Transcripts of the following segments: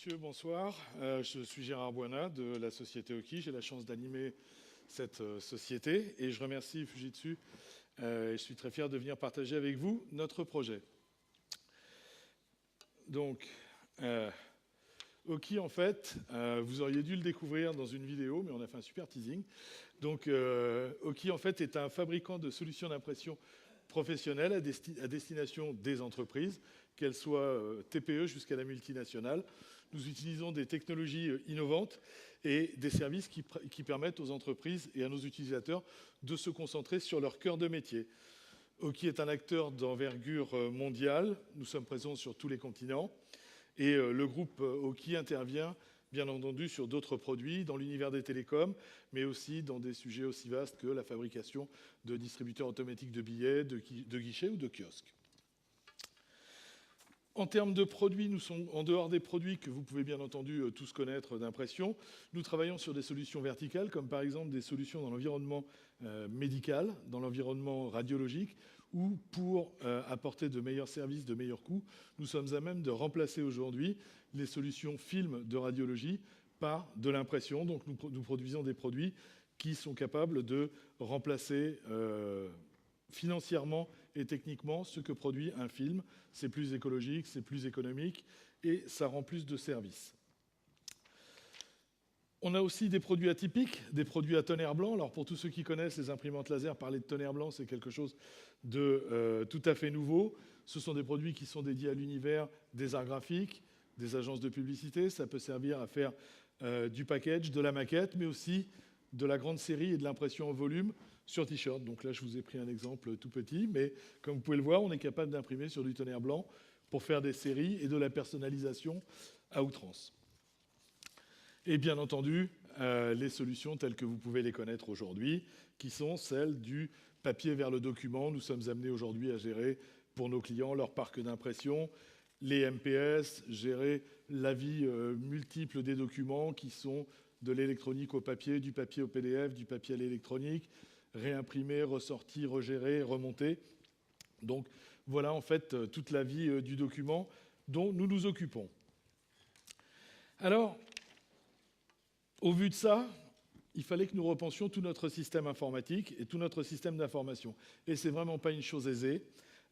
messieurs, bonsoir. Je suis Gérard Boinat de la société Oki. J'ai la chance d'animer cette société et je remercie Fujitsu. Et je suis très fier de venir partager avec vous notre projet. Donc, Oki, en fait, vous auriez dû le découvrir dans une vidéo, mais on a fait un super teasing. Donc, Oki, en fait, est un fabricant de solutions d'impression professionnelles à destination des entreprises, qu'elles soient TPE jusqu'à la multinationale. Nous utilisons des technologies innovantes et des services qui permettent aux entreprises et à nos utilisateurs de se concentrer sur leur cœur de métier. Oki est un acteur d'envergure mondiale. Nous sommes présents sur tous les continents. Et le groupe Oki intervient, bien entendu, sur d'autres produits, dans l'univers des télécoms, mais aussi dans des sujets aussi vastes que la fabrication de distributeurs automatiques de billets, de guichets ou de kiosques. En termes de produits, nous sommes en dehors des produits que vous pouvez bien entendu tous connaître d'impression. Nous travaillons sur des solutions verticales, comme par exemple des solutions dans l'environnement médical, dans l'environnement radiologique, ou pour apporter de meilleurs services, de meilleurs coûts, nous sommes à même de remplacer aujourd'hui les solutions films de radiologie par de l'impression. Donc nous produisons des produits qui sont capables de remplacer financièrement et techniquement ce que produit un film. C'est plus écologique, c'est plus économique et ça rend plus de services. On a aussi des produits atypiques, des produits à tonnerre blanc. Alors pour tous ceux qui connaissent les imprimantes laser, parler de tonnerre blanc, c'est quelque chose de tout à fait nouveau. Ce sont des produits qui sont dédiés à l'univers des arts graphiques, des agences de publicité. Ça peut servir à faire du package, de la maquette, mais aussi de la grande série et de l'impression en volume sur t-shirt. Donc là, je vous ai pris un exemple tout petit, mais comme vous pouvez le voir, on est capable d'imprimer sur du tonnerre blanc pour faire des séries et de la personnalisation à outrance. Et bien entendu, les solutions telles que vous pouvez les connaître aujourd'hui, qui sont celles du papier vers le document. Nous sommes amenés aujourd'hui à gérer pour nos clients leur parc d'impression, les MPS, gérer la vie multiple des documents qui sont de l'électronique au papier, du papier au PDF, du papier à l'électronique, réimprimer, ressortir, regérer, remonter. Donc voilà en fait toute la vie du document dont nous nous occupons. Alors, au vu de ça, il fallait que nous repensions tout notre système informatique et tout notre système d'information. Et c'est vraiment pas une chose aisée.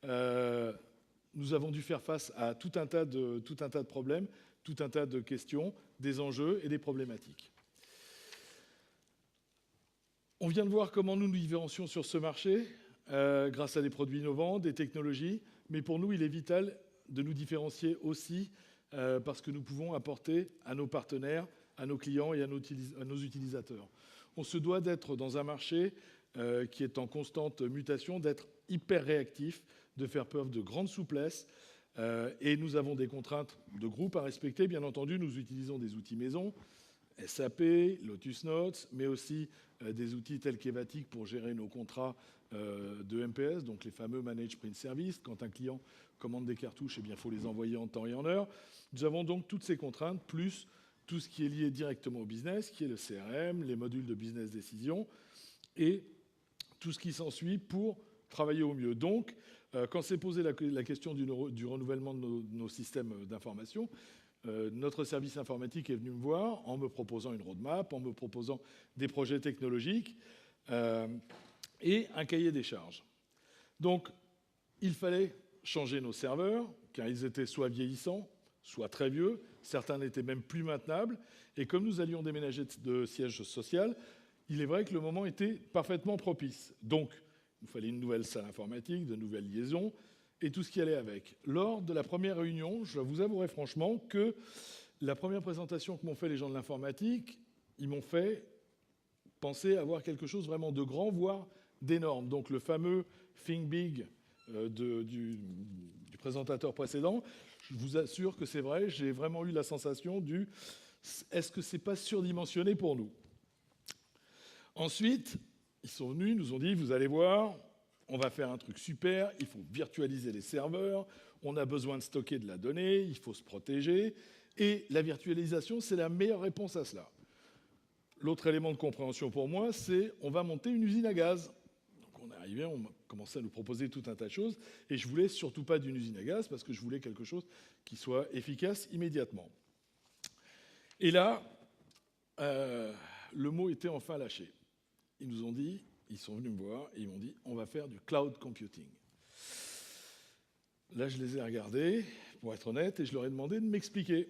Nous avons dû faire face à tout un tas de problèmes, tout un tas de questions, des enjeux et des problématiques. On vient de voir comment nous nous différencions sur ce marché grâce à des produits innovants, des technologies. Mais pour nous, il est vital de nous différencier aussi parce que nous pouvons apporter à nos partenaires, à nos clients et à nos utilisateurs. On se doit d'être dans un marché qui est en constante mutation, d'être hyper réactif, de faire preuve de grande souplesse. Et nous avons des contraintes de groupe à respecter. Bien entendu, nous utilisons des outils maison, SAP, Lotus Notes, mais aussi des outils tels qu'Evatic pour gérer nos contrats de MPS, donc les fameux Managed Print Service. Quand un client commande des cartouches, eh bien, il faut les envoyer en temps et en heure. Nous avons donc toutes ces contraintes, plus tout ce qui est lié directement au business, qui est le CRM, les modules de business décision, et tout ce qui s'ensuit pour travailler au mieux. Donc, quand s'est posée la question du renouvellement de nos systèmes d'information, notre service informatique est venu me voir en me proposant une roadmap, en me proposant des projets technologiques et un cahier des charges. Donc, il fallait changer nos serveurs, car ils étaient soit vieillissants, soit très vieux. Certains n'étaient même plus maintenables. Et comme nous allions déménager de siège social, il est vrai que le moment était parfaitement propice. Donc, il nous fallait une nouvelle salle informatique, de nouvelles liaisons, et tout ce qui allait avec. Lors de la première réunion, je vous avouerai franchement que la première présentation que m'ont fait les gens de l'informatique, ils m'ont fait penser avoir quelque chose vraiment de grand, voire d'énorme. Donc le fameux Think Big du présentateur précédent, je vous assure que c'est vrai, j'ai vraiment eu la sensation du « est-ce que c'est pas surdimensionné pour nous ?» Ensuite, ils sont venus, nous ont dit « vous allez voir, on va faire un truc super, il faut virtualiser les serveurs, on a besoin de stocker de la donnée, il faut se protéger, et la virtualisation, c'est la meilleure réponse à cela. » L'autre élément de compréhension pour moi, c'est on va monter une usine à gaz. Donc on est arrivé, on a commencé à nous proposer tout un tas de choses, et je voulais surtout pas d'une usine à gaz, parce que je voulais quelque chose qui soit efficace immédiatement. Et là, le mot était enfin lâché. Ils nous ont dit, ils sont venus me voir et ils m'ont dit, on va faire du cloud computing. Là, je les ai regardés, pour être honnête, et je leur ai demandé de m'expliquer.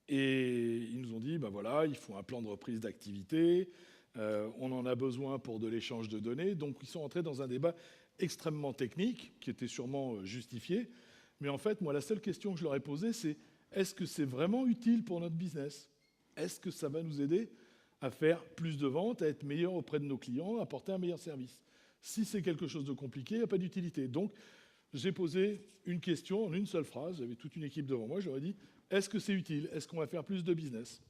Et ils nous ont dit, ben voilà, il faut un plan de reprise d'activité, on en a besoin pour de l'échange de données. Donc, ils sont entrés dans un débat extrêmement technique, qui était sûrement justifié. Mais en fait, moi, la seule question que je leur ai posée, c'est est-ce que c'est vraiment utile pour notre business? Est-ce que ça va nous aider à faire plus de ventes, à être meilleur auprès de nos clients, à apporter un meilleur service? Si c'est quelque chose de compliqué, il n'y a pas d'utilité. Donc, j'ai posé une question en une seule phrase. J'avais toute une équipe devant moi. Je leur ai dit, est-ce que c'est utile? Est-ce qu'on va faire plus de business?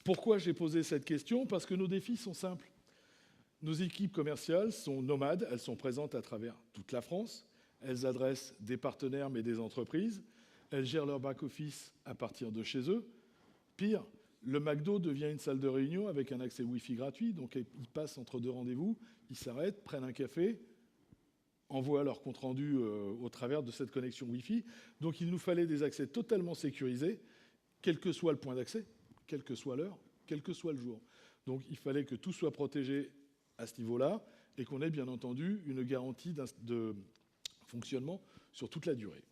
Pourquoi j'ai posé cette question? Parce que nos défis sont simples. Nos équipes commerciales sont nomades. Elles sont présentes à travers toute la France. Elles adressent des partenaires, mais des entreprises. Elles gèrent leur back-office à partir de chez eux. Pire, le McDo devient une salle de réunion avec un accès Wi-Fi gratuit. Donc, ils passent entre deux rendez-vous, ils s'arrêtent, prennent un café, envoient leur compte-rendu au travers de cette connexion Wi-Fi. Donc, il nous fallait des accès totalement sécurisés, quel que soit le point d'accès, quelle que soit l'heure, quel que soit le jour. Donc, il fallait que tout soit protégé à ce niveau-là et qu'on ait bien entendu une garantie de fonctionnement sur toute la durée.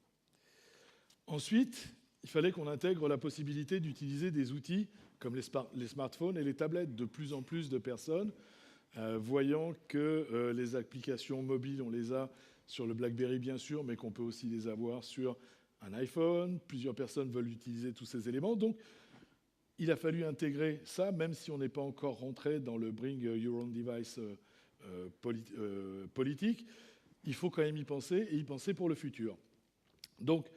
Ensuite, il fallait qu'on intègre la possibilité d'utiliser des outils comme les smartphones et les tablettes. De plus en plus de personnes, voyant que les applications mobiles, on les a sur le BlackBerry bien sûr, mais qu'on peut aussi les avoir sur un iPhone. Plusieurs personnes veulent utiliser tous ces éléments. Donc, il a fallu intégrer ça, même si on n'est pas encore rentré dans le Bring Your Own Device politique. Il faut quand même y penser et y penser pour le futur. Donc,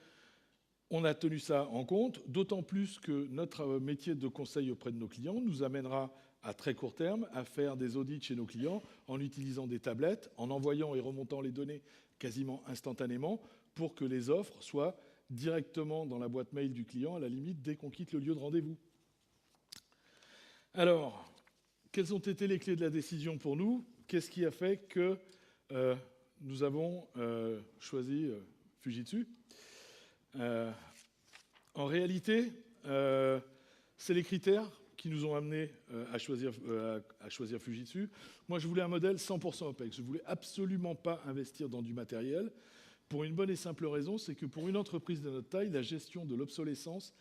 on a tenu ça en compte, d'autant plus que notre métier de conseil auprès de nos clients nous amènera à très court terme à faire des audits chez nos clients en utilisant des tablettes, en envoyant et remontant les données quasiment instantanément pour que les offres soient directement dans la boîte mail du client, à la limite, dès qu'on quitte le lieu de rendez-vous. Alors, quelles ont été les clés de la décision pour nous? Qu'est-ce qui a fait que nous avons choisi Fujitsu? En réalité, c'est les critères qui nous ont amenés à choisir Fujitsu. Moi, je voulais un modèle 100% OPEX. Je ne voulais absolument pas investir dans du matériel pour une bonne et simple raison, c'est que pour une entreprise de notre taille, la gestion de l'obsolescence,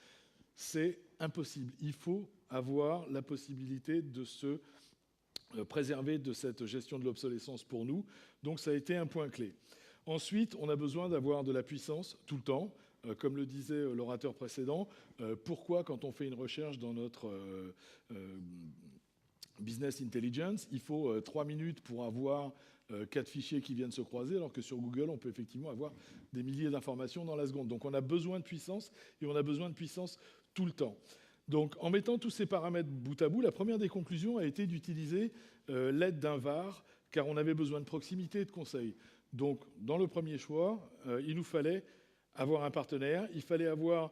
c'est impossible. Il faut avoir la possibilité de se préserver de cette gestion de l'obsolescence pour nous. Donc, ça a été un point clé. Ensuite, on a besoin d'avoir de la puissance tout le temps. Comme le disait l'orateur précédent, pourquoi quand on fait une recherche dans notre business intelligence, il faut 3 minutes pour avoir 4 fichiers qui viennent se croiser, alors que sur Google, on peut effectivement avoir des milliers d'informations dans la seconde. Donc on a besoin de puissance, et on a besoin de puissance tout le temps. Donc en mettant tous ces paramètres bout à bout, la première des conclusions a été d'utiliser l'aide d'un VAR, car on avait besoin de proximité et de conseil. Donc dans le premier choix, il nous fallait avoir un partenaire, il fallait avoir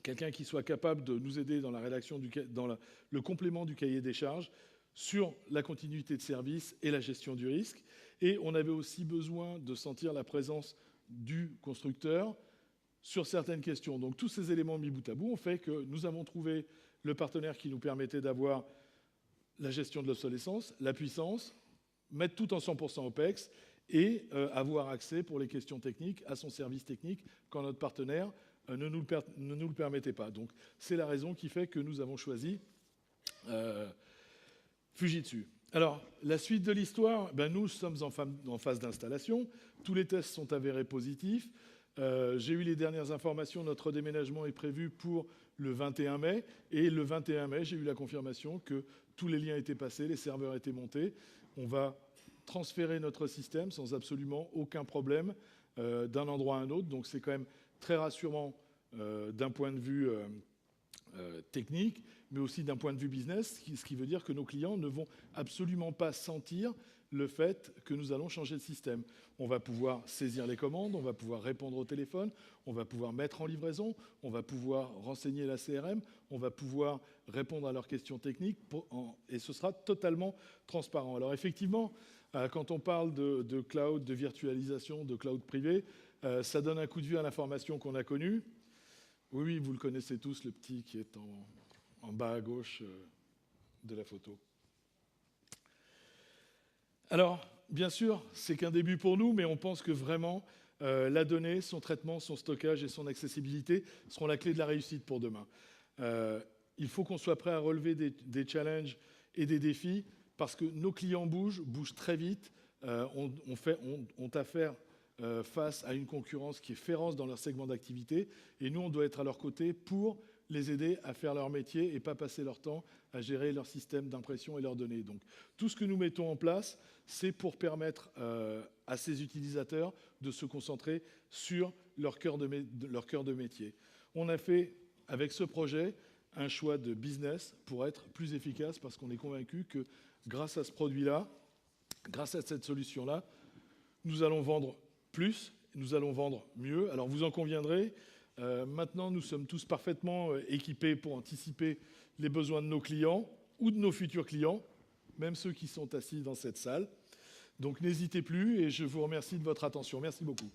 quelqu'un qui soit capable de nous aider dans la rédaction, dans le complément du cahier des charges sur la continuité de service et la gestion du risque. Et on avait aussi besoin de sentir la présence du constructeur sur certaines questions. Donc tous ces éléments mis bout à bout ont fait que nous avons trouvé le partenaire qui nous permettait d'avoir la gestion de l'obsolescence, la puissance, mettre tout en 100% OPEX, et avoir accès pour les questions techniques à son service technique quand notre partenaire ne nous le permettait pas. Donc c'est la raison qui fait que nous avons choisi Fujitsu. Alors la suite de l'histoire, nous sommes en phase d'installation. Tous les tests sont avérés positifs. J'ai eu les dernières informations, notre déménagement est prévu pour le 21 mai. Et le 21 mai, j'ai eu la confirmation que tous les liens étaient passés, les serveurs étaient montés. On va transférer notre système sans absolument aucun problème d'un endroit à un autre. Donc c'est quand même très rassurant d'un point de vue technique, mais aussi d'un point de vue business, ce qui veut dire que nos clients ne vont absolument pas sentir le fait que nous allons changer de système. On va pouvoir saisir les commandes, on va pouvoir répondre au téléphone, on va pouvoir mettre en livraison, on va pouvoir renseigner la CRM, on va pouvoir répondre à leurs questions techniques et ce sera totalement transparent. Alors effectivement, quand on parle de cloud, de virtualisation, de cloud privé, ça donne un coup de vue à l'information qu'on a connue. Oui, oui, vous le connaissez tous, le petit qui est en bas à gauche de la photo. Alors, bien sûr, c'est qu'un début pour nous, mais on pense que vraiment, la donnée, son traitement, son stockage et son accessibilité seront la clé de la réussite pour demain. Il faut qu'on soit prêt à relever des challenges et des défis parce que nos clients bougent très vite, ont affaire face à une concurrence qui est féroce dans leur segment d'activité et nous, on doit être à leur côté pour les aider à faire leur métier et pas passer leur temps à gérer leur système d'impression et leurs données. Donc, tout ce que nous mettons en place, c'est pour permettre à ces utilisateurs de se concentrer sur leur cœur de métier. On a fait, avec ce projet, un choix de business pour être plus efficace parce qu'on est convaincu que grâce à ce produit-là, grâce à cette solution-là, nous allons vendre plus, nous allons vendre mieux. Alors vous en conviendrez, maintenant nous sommes tous parfaitement équipés pour anticiper les besoins de nos clients ou de nos futurs clients, même ceux qui sont assis dans cette salle. Donc n'hésitez plus et je vous remercie de votre attention. Merci beaucoup.